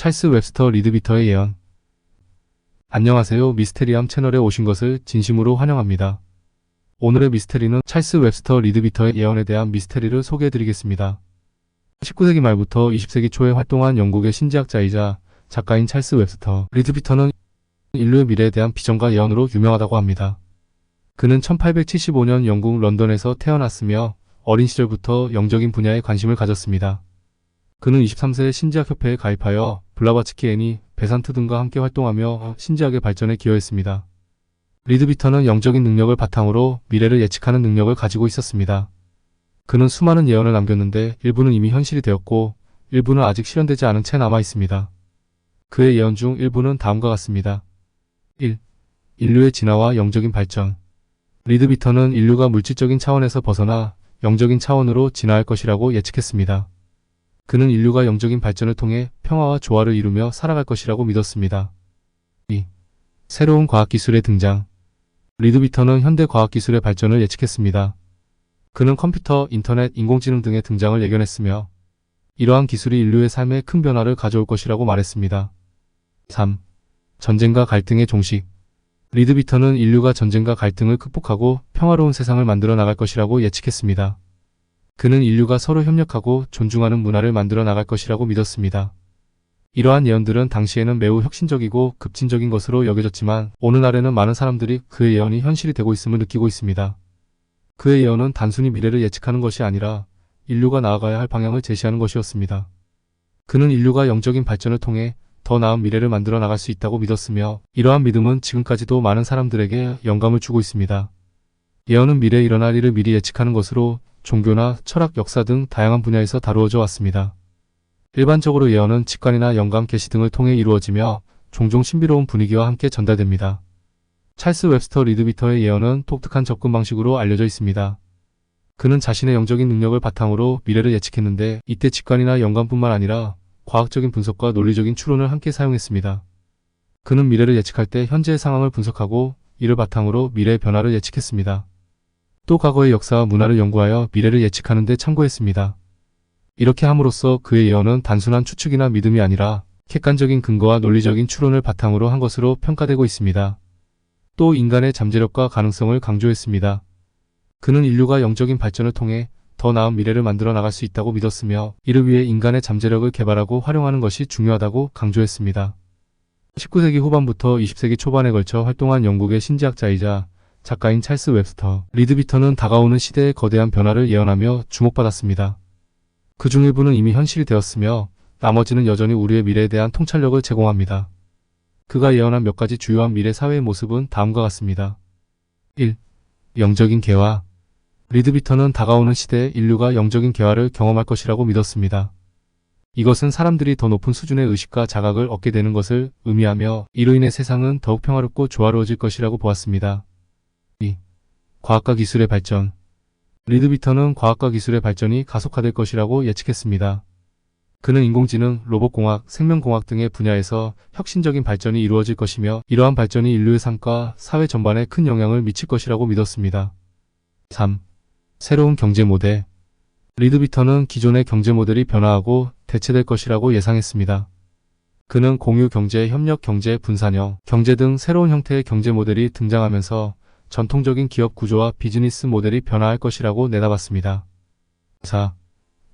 찰스 웹스터 리드비터의 예언. 안녕하세요. 미스테리함 채널에 오신 것을 진심으로 환영합니다. 오늘의 미스테리는 찰스 웹스터 리드비터의 예언에 대한 미스테리를 소개해드리겠습니다. 19세기 말부터 20세기 초에 활동한 영국의 신지학자이자 작가인 찰스 웹스터 리드비터는 인류의 미래에 대한 비전과 예언으로 유명하다고 합니다. 그는 1875년 영국 런던에서 태어났으며 어린 시절부터 영적인 분야에 관심을 가졌습니다. 그는 23세에 신지학협회에 가입하여 블라바츠키 애니, 베산트 등과 함께 활동하며 신지학의 발전에 기여했습니다. 리드비터는 영적인 능력을 바탕으로 미래를 예측하는 능력을 가지고 있었습니다. 그는 수많은 예언을 남겼는데 일부는 이미 현실이 되었고 일부는 아직 실현되지 않은 채 남아 있습니다. 그의 예언 중 일부는 다음과 같습니다. 1. 인류의 진화와 영적인 발전. 리드비터는 인류가 물질적인 차원에서 벗어나 영적인 차원으로 진화할 것이라고 예측했습니다. 그는 인류가 영적인 발전을 통해 평화와 조화를 이루며 살아갈 것이라고 믿었습니다. 2. 새로운 과학기술의 등장. 리드비터는 현대 과학기술의 발전을 예측했습니다. 그는 컴퓨터, 인터넷, 인공지능 등의 등장을 예견했으며 이러한 기술이 인류의 삶에 큰 변화를 가져올 것이라고 말했습니다. 3. 전쟁과 갈등의 종식. 리드비터는 인류가 전쟁과 갈등을 극복하고 평화로운 세상을 만들어 나갈 것이라고 예측했습니다. 그는 인류가 서로 협력하고 존중하는 문화를 만들어 나갈 것이라고 믿었습니다. 이러한 예언들은 당시에는 매우 혁신적이고 급진적인 것으로 여겨졌지만 오늘날에는 많은 사람들이 그의 예언이 현실이 되고 있음을 느끼고 있습니다. 그의 예언은 단순히 미래를 예측하는 것이 아니라 인류가 나아가야 할 방향을 제시하는 것이었습니다. 그는 인류가 영적인 발전을 통해 더 나은 미래를 만들어 나갈 수 있다고 믿었으며 이러한 믿음은 지금까지도 많은 사람들에게 영감을 주고 있습니다. 예언은 미래에 일어날 일을 미리 예측하는 것으로 종교나 철학, 역사 등 다양한 분야에서 다루어져 왔습니다. 일반적으로 예언은 직관이나 영감 계시 등을 통해 이루어지며 종종 신비로운 분위기와 함께 전달됩니다. 찰스 웹스터 리드비터의 예언은 독특한 접근 방식으로 알려져 있습니다. 그는 자신의 영적인 능력을 바탕으로 미래를 예측했는데 이때 직관이나 영감뿐만 아니라 과학적인 분석과 논리적인 추론을 함께 사용했습니다. 그는 미래를 예측할 때 현재의 상황을 분석하고 이를 바탕으로 미래의 변화를 예측했습니다. 또 과거의 역사와 문화를 연구하여 미래를 예측하는 데 참고했습니다. 이렇게 함으로써 그의 예언은 단순한 추측이나 믿음이 아니라 객관적인 근거와 논리적인 추론을 바탕으로 한 것으로 평가되고 있습니다. 또 인간의 잠재력과 가능성을 강조했습니다. 그는 인류가 영적인 발전을 통해 더 나은 미래를 만들어 나갈 수 있다고 믿었으며 이를 위해 인간의 잠재력을 개발하고 활용하는 것이 중요하다고 강조했습니다. 19세기 후반부터 20세기 초반에 걸쳐 활동한 영국의 신지학자이자 작가인 찰스 웹스터 리드비터는 다가오는 시대의 거대한 변화를 예언하며 주목받았습니다. 그중 일부는 이미 현실이 되었으며 나머지는 여전히 우리의 미래에 대한 통찰력을 제공합니다. 그가 예언한 몇 가지 주요한 미래 사회의 모습은 다음과 같습니다. 1. 영적인 개화. 리드비터는 다가오는 시대에 인류가 영적인 개화를 경험할 것이라고 믿었습니다. 이것은 사람들이 더 높은 수준의 의식과 자각을 얻게 되는 것을 의미하며 이로 인해 세상은 더욱 평화롭고 조화로워질 것이라고 보았습니다. 2. 과학과 기술의 발전. 리드비터는 과학과 기술의 발전이 가속화될 것이라고 예측했습니다. 그는 인공지능, 로봇공학, 생명공학 등의 분야에서 혁신적인 발전이 이루어질 것이며 이러한 발전이 인류의 삶과 사회 전반에 큰 영향을 미칠 것이라고 믿었습니다. 3. 새로운 경제 모델. 리드비터는 기존의 경제 모델이 변화하고 대체될 것이라고 예상했습니다. 그는 공유 경제, 협력 경제, 분산형 경제 등 새로운 형태의 경제 모델이 등장하면서 전통적인 기업 구조와 비즈니스 모델이 변화할 것이라고 내다봤습니다. 4.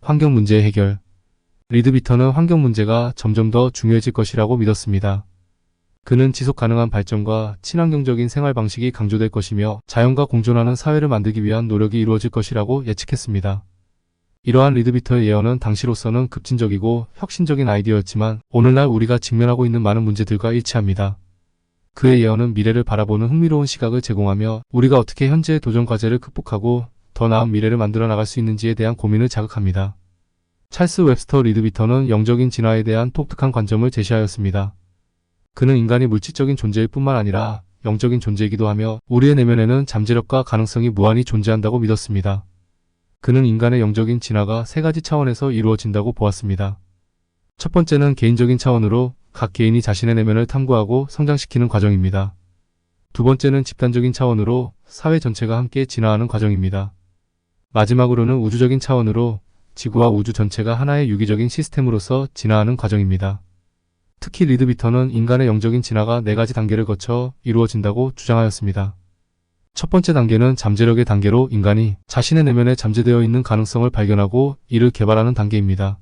환경 문제의 해결. 리드비터는 환경 문제가 점점 더 중요해질 것이라고 믿었습니다. 그는 지속 가능한 발전과 친환경적인 생활 방식이 강조될 것이며 자연과 공존하는 사회를 만들기 위한 노력이 이루어질 것이라고 예측했습니다. 이러한 리드비터의 예언은 당시로서는 급진적이고 혁신적인 아이디어였지만 오늘날 우리가 직면하고 있는 많은 문제들과 일치합니다. 그의 예언은 미래를 바라보는 흥미로운 시각을 제공하며 우리가 어떻게 현재의 도전 과제를 극복하고 더 나은 미래를 만들어 나갈 수 있는지에 대한 고민을 자극합니다. 찰스 웹스터 리드비터는 영적인 진화에 대한 독특한 관점을 제시하였습니다. 그는 인간이 물질적인 존재일 뿐만 아니라 영적인 존재이기도 하며 우리의 내면에는 잠재력과 가능성이 무한히 존재한다고 믿었습니다. 그는 인간의 영적인 진화가 세 가지 차원에서 이루어진다고 보았습니다. 첫 번째는 개인적인 차원으로 각 개인이 자신의 내면을 탐구하고 성장시키는 과정입니다. 두 번째는 집단적인 차원으로 사회 전체가 함께 진화하는 과정입니다. 마지막으로는 우주적인 차원으로 지구와 우주 전체가 하나의 유기적인 시스템으로서 진화하는 과정입니다. 특히 리드비터는 인간의 영적인 진화가 4가지 단계를 거쳐 이루어진다고 주장하였습니다. 첫 번째 단계는 잠재력의 단계로 인간이 자신의 내면에 잠재되어 있는 가능성을 발견하고 이를 개발하는 단계입니다.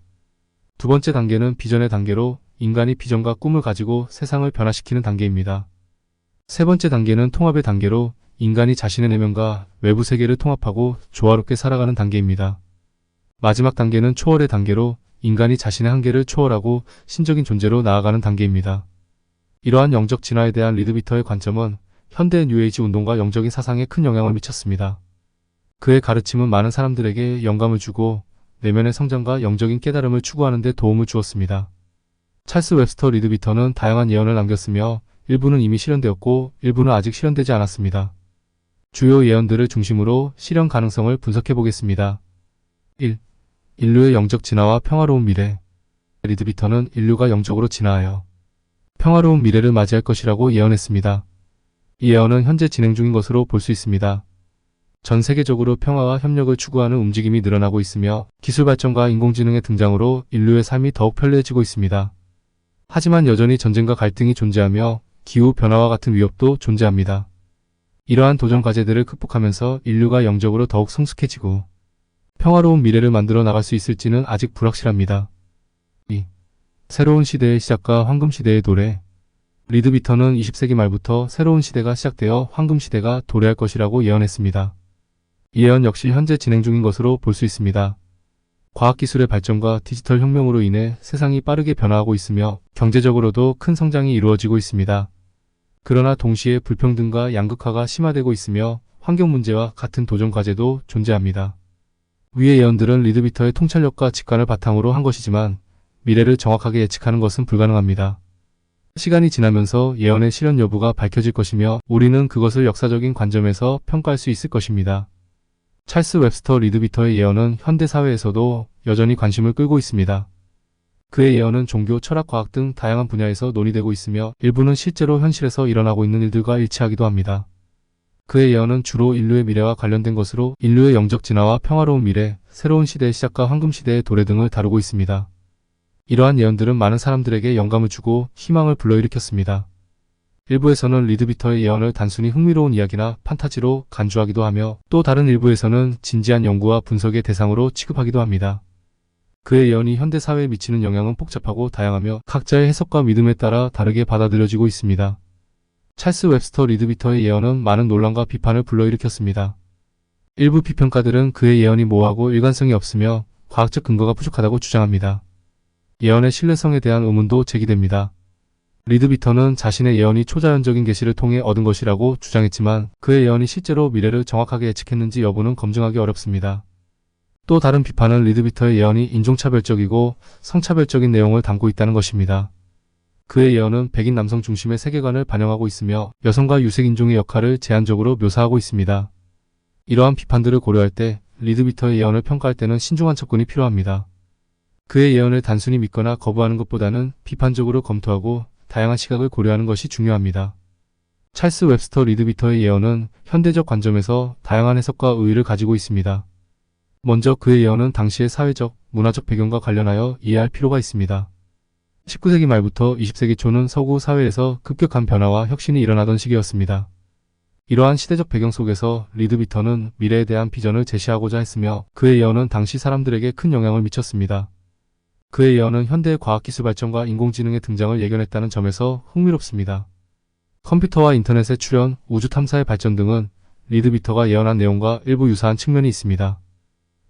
두 번째 단계는 비전의 단계로 인간이 비전과 꿈을 가지고 세상을 변화시키는 단계입니다. 세 번째 단계는 통합의 단계로 인간이 자신의 내면과 외부 세계를 통합하고 조화롭게 살아가는 단계입니다. 마지막 단계는 초월의 단계로 인간이 자신의 한계를 초월하고 신적인 존재로 나아가는 단계입니다. 이러한 영적 진화에 대한 리드비터의 관점은 현대 뉴에이지 운동과 영적인 사상에 큰 영향을 미쳤습니다. 그의 가르침은 많은 사람들에게 영감을 주고 내면의 성장과 영적인 깨달음을 추구하는 데 도움을 주었습니다. 찰스 웹스터 리드비터는 다양한 예언을 남겼으며 일부는 이미 실현되었고 일부는 아직 실현되지 않았습니다. 주요 예언들을 중심으로 실현 가능성을 분석해 보겠습니다. 1. 인류의 영적 진화와 평화로운 미래. 리드비터는 인류가 영적으로 진화하여 평화로운 미래를 맞이할 것이라고 예언했습니다. 이 예언은 현재 진행 중인 것으로 볼 수 있습니다. 전 세계적으로 평화와 협력을 추구하는 움직임이 늘어나고 있으며 기술 발전과 인공지능의 등장으로 인류의 삶이 더욱 편리해지고 있습니다. 하지만 여전히 전쟁과 갈등이 존재하며 기후 변화와 같은 위협도 존재합니다. 이러한 도전 과제들을 극복하면서 인류가 영적으로 더욱 성숙해지고 평화로운 미래를 만들어 나갈 수 있을지는 아직 불확실합니다. 2. 새로운 시대의 시작과 황금 시대의 도래. 리드비터는 20세기 말부터 새로운 시대가 시작되어 황금 시대가 도래할 것이라고 예언했습니다. 이 예언 역시 현재 진행 중인 것으로 볼 수 있습니다. 과학기술의 발전과 디지털 혁명으로 인해 세상이 빠르게 변화하고 있으며 경제적으로도 큰 성장이 이루어지고 있습니다. 그러나 동시에 불평등과 양극화가 심화되고 있으며 환경 문제와 같은 도전 과제도 존재합니다. 위의 예언들은 리드비터의 통찰력과 직관을 바탕으로 한 것이지만 미래를 정확하게 예측하는 것은 불가능합니다. 시간이 지나면서 예언의 실현 여부가 밝혀질 것이며 우리는 그것을 역사적인 관점에서 평가할 수 있을 것입니다. 찰스 웹스터 리드비터의 예언은 현대 사회에서도 여전히 관심을 끌고 있습니다. 그의 예언은 종교, 철학, 과학 등 다양한 분야에서 논의되고 있으며 일부는 실제로 현실에서 일어나고 있는 일들과 일치하기도 합니다. 그의 예언은 주로 인류의 미래와 관련된 것으로 인류의 영적 진화와 평화로운 미래, 새로운 시대의 시작과 황금 시대의 도래 등을 다루고 있습니다. 이러한 예언들은 많은 사람들에게 영감을 주고 희망을 불러일으켰습니다. 일부에서는 리드비터의 예언을 단순히 흥미로운 이야기나 판타지로 간주하기도 하며 또 다른 일부에서는 진지한 연구와 분석의 대상으로 취급하기도 합니다. 그의 예언이 현대 사회에 미치는 영향은 복잡하고 다양하며 각자의 해석과 믿음에 따라 다르게 받아들여지고 있습니다. 찰스 웹스터 리드비터의 예언은 많은 논란과 비판을 불러일으켰습니다. 일부 비평가들은 그의 예언이 모호하고 일관성이 없으며 과학적 근거가 부족하다고 주장합니다. 예언의 신뢰성에 대한 의문도 제기됩니다. 리드비터는 자신의 예언이 초자연적인 계시를 통해 얻은 것이라고 주장했지만 그의 예언이 실제로 미래를 정확하게 예측했는지 여부는 검증하기 어렵습니다. 또 다른 비판은 리드비터의 예언이 인종차별적이고 성차별적인 내용을 담고 있다는 것입니다. 그의 예언은 백인 남성 중심의 세계관을 반영하고 있으며 여성과 유색인종의 역할을 제한적으로 묘사하고 있습니다. 이러한 비판들을 고려할 때 리드비터의 예언을 평가할 때는 신중한 접근이 필요합니다. 그의 예언을 단순히 믿거나 거부하는 것보다는 비판적으로 검토하고 다양한 시각을 고려하는 것이 중요합니다. 찰스 웹스터 리드비터의 예언은 현대적 관점에서 다양한 해석과 의의를 가지고 있습니다. 먼저 그의 예언은 당시의 사회적, 문화적 배경과 관련하여 이해할 필요가 있습니다. 19세기 말부터 20세기 초는 서구 사회에서 급격한 변화와 혁신이 일어나던 시기였습니다. 이러한 시대적 배경 속에서 리드비터는 미래에 대한 비전을 제시하고자 했으며 그의 예언은 당시 사람들에게 큰 영향을 미쳤습니다. 그의 예언은 현대의 과학기술 발전과 인공지능의 등장을 예견했다는 점에서 흥미롭습니다. 컴퓨터와 인터넷의 출현, 우주 탐사의 발전 등은 리드비터가 예언한 내용과 일부 유사한 측면이 있습니다.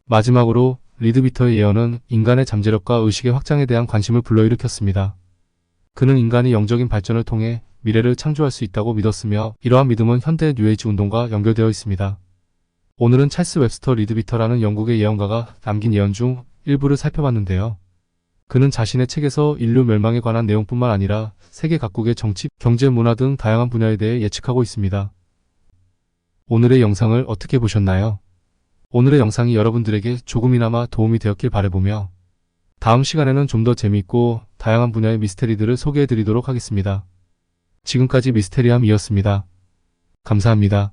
마지막으로 리드비터의 예언은 인간의 잠재력과 의식의 확장에 대한 관심을 불러일으켰습니다. 그는 인간이 영적인 발전을 통해 미래를 창조할 수 있다고 믿었으며 이러한 믿음은 현대 뉴에이지 운동과 연결되어 있습니다. 오늘은 찰스 웹스터 리드비터라는 영국의 예언가가 남긴 예언 중 일부를 살펴봤는데요. 그는 자신의 책에서 인류 멸망에 관한 내용뿐만 아니라 세계 각국의 정치, 경제, 문화 등 다양한 분야에 대해 예측하고 있습니다. 오늘의 영상을 어떻게 보셨나요? 오늘의 영상이 여러분들에게 조금이나마 도움이 되었길 바라보며 다음 시간에는 좀 더 재미있고 다양한 분야의 미스테리들을 소개해드리도록 하겠습니다. 지금까지 미스테리함이었습니다. 감사합니다.